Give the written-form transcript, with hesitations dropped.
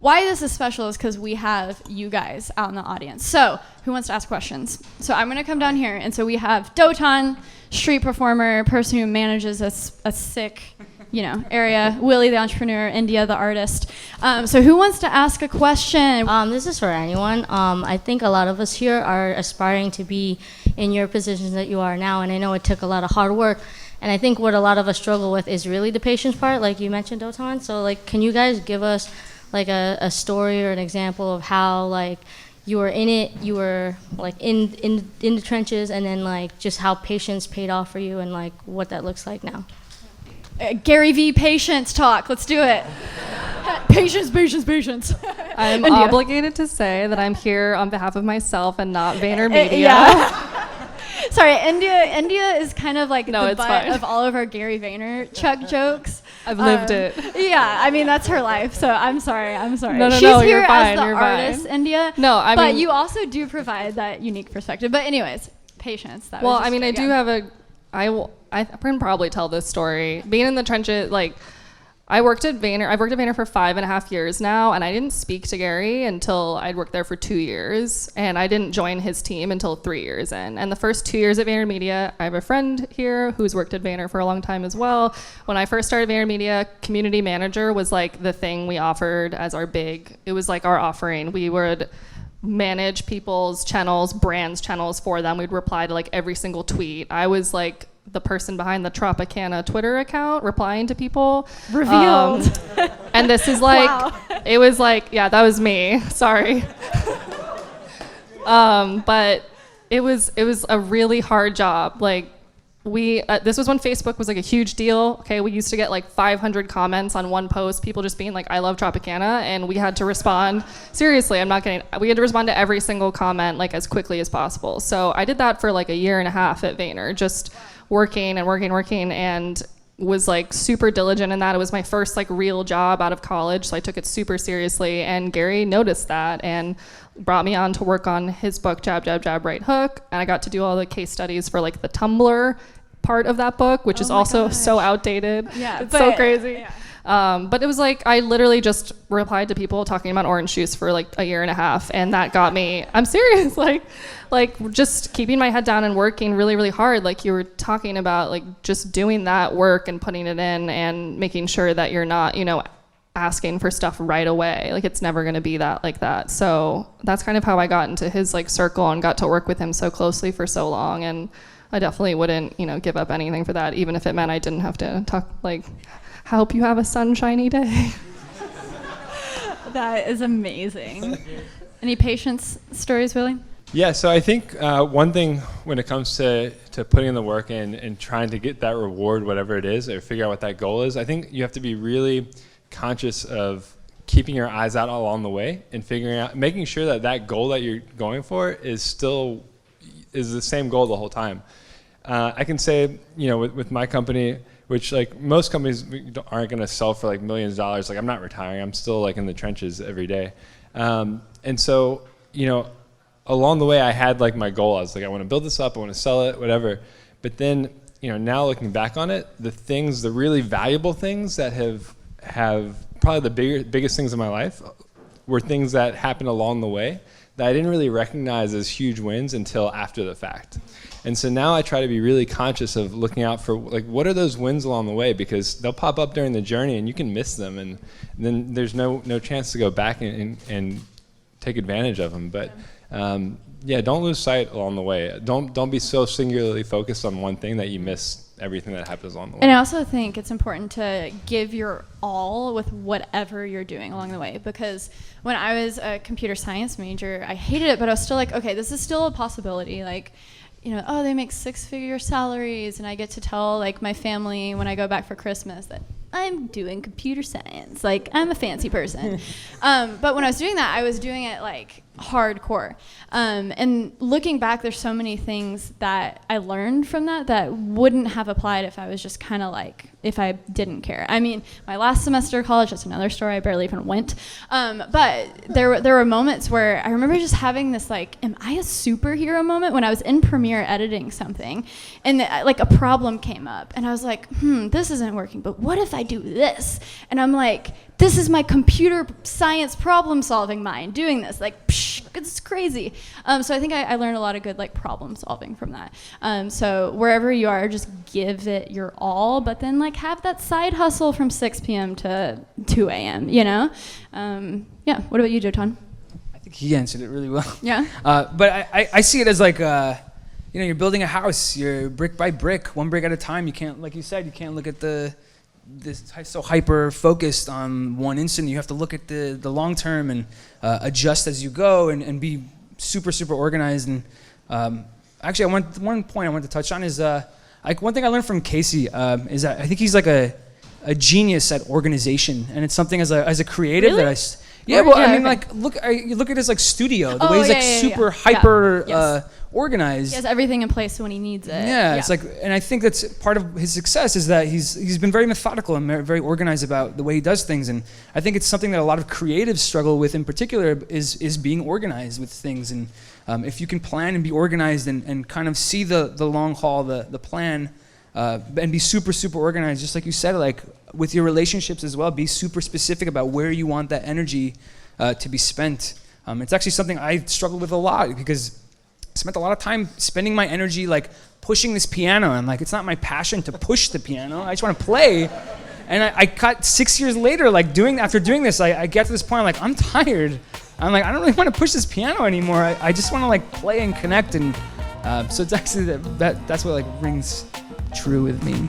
why this is special is because we have you guys out in the audience. So who wants to ask questions? So I'm going to come down here. And so we have Dotan, street performer, person who manages a sick, area. Willie, the entrepreneur. India, the artist. So who wants to ask a question? This is for anyone. I think a lot of us here are aspiring to be in your positions that you are now. And I know it took a lot of hard work. And I think what a lot of us struggle with is really the patience part, like you mentioned, Dotan. So, can you guys give us, a story or an example of how, you were in it, you were, in the trenches, and then, just how patience paid off for you and, what that looks like now? Gary V. Patience talk. Let's do it. Patience, patience, patience. I'm obligated to say that I'm here on behalf of myself and not VaynerMedia. Yeah. Sorry, India is kind of like the butt of all of our Gary Vaynerchuk jokes. I've lived it. Yeah, I mean, that's her life, so I'm sorry. No, She's no, here you're fine, as the you're artist, fine. India. No, I but mean, you also do provide that unique perspective. But anyways, patience. Well, I mean, I do have I can probably tell this story. Being in the trenches, I've worked at Vayner for 5.5 years now, and I didn't speak to Gary until I'd worked there for 2 years, and I didn't join his team until 3 years in. And the first 2 years at VaynerMedia, I have a friend here who's worked at Vayner for a long time as well. When I first started VaynerMedia, community manager was the thing we offered as it was our offering. We would manage people's channels, brands' channels for them. We'd reply to every single tweet. I was the person behind the Tropicana Twitter account replying to people. Revealed. And this is Wow. It was yeah, that was me. Sorry. But it was a really hard job. This was when Facebook was a huge deal. Okay, we used to get 500 comments on one post, people just being I love Tropicana, and we had to respond. Seriously, I'm not kidding. We had to respond to every single comment as quickly as possible. So I did that for a year and a half at Vayner, just working and was super diligent in that. It was my first real job out of college, so I took it super seriously, and Gary noticed that and brought me on to work on his book Jab, Jab, Jab, Right Hook, and I got to do all the case studies for the Tumblr part of that book, which is also so outdated. Yeah, it's so crazy. Yeah. But it was I literally just replied to people talking about orange juice for a year and a half, and that got me, I'm serious, just keeping my head down and working really, really hard. You were talking about, just doing that work and putting it in and making sure that you're not, asking for stuff right away. It's never going to be that. So that's kind of how I got into his circle and got to work with him so closely for so long. And I definitely wouldn't, give up anything for that, even if it meant I didn't have to talk, hope you have a sunshiny day. That is amazing. Any patience stories, Willie? Yeah, so I think one thing when it comes to putting in the work and trying to get that reward, whatever it is, or figure out what that goal is, I think you have to be really conscious of keeping your eyes out along the way and making sure that goal that you're going for is the same goal the whole time. I can say, with my company, which most companies aren't going to sell for millions of dollars. I'm not retiring. I'm still in the trenches every day. And so, along the way I had my goal. I was I want to build this up. I want to sell it, whatever. But then, now looking back on it, the really valuable things that have probably the biggest things in my life were things that happened along the way that I didn't really recognize as huge wins until after the fact. And so now I try to be really conscious of looking out for what are those wins along the way, because they'll pop up during the journey and you can miss them, and then there's no chance to go back and take advantage of them. But don't lose sight along the way. Don't be so singularly focused on one thing that you miss everything that happens along the way. And I also think it's important to give your all with whatever you're doing along the way, because when I was a computer science major, I hated it, but I was still okay, this is still a possibility. They make 6-figure salaries, and I get to tell my family when I go back for Christmas that I'm doing computer science. I'm a fancy person. But when I was doing that, I was doing it hardcore. And looking back, there's so many things that I learned from that wouldn't have applied if I was just kind of if I didn't care. I mean, my last semester of college, that's another story, I barely even went. But there were moments where I remember just having this am I a superhero moment when I was in Premiere editing something, and a problem came up, and I was this isn't working, but what if I do this? And I'm this is my computer science problem solving mind doing this, like, psh, it's crazy. So I think I learned a lot of good like problem solving from that. So wherever you are, just give it your all, but then like have that side hustle from 6 p.m. to 2 a.m., you know? Yeah, what about you, Jotan? I think he answered it really well. Yeah? But I see it as like, you know, you're building a house, you're brick by brick, one brick at a time. You can't, like you said, you can't look at this so hyper focused on one instant. You have to look at the long term and adjust as you go and be super organized. And actually, one point I want to touch on is like one thing I learned from Casey is that I think he's like a genius at organization, and it's something as a creative Really? that I mean, okay. like you look at his like studio, the Oh, way he's yeah, like yeah, super yeah. hyper Yes. organized. He has everything in place when he needs it. Yeah, it's like, and I think that's part of his success is that he's been very methodical and very organized about the way he does things, and I think it's something that a lot of creatives struggle with in particular is being organized with things, and if you can plan and be organized and kind of see the long haul, the plan, and be super organized, just like you said, like with your relationships as well, be super specific about where you want that energy to be spent. It's actually something I struggled with a lot because I spent a lot of time spending my energy like pushing this piano, and like it's not my passion to push the piano. I just want to play. And I cut 6 years later, like after doing this, I get to this point, I'm like, I'm tired. I'm like, I don't really want to push this piano anymore. I just want to like play and connect. And so it's actually that's what like rings true with me.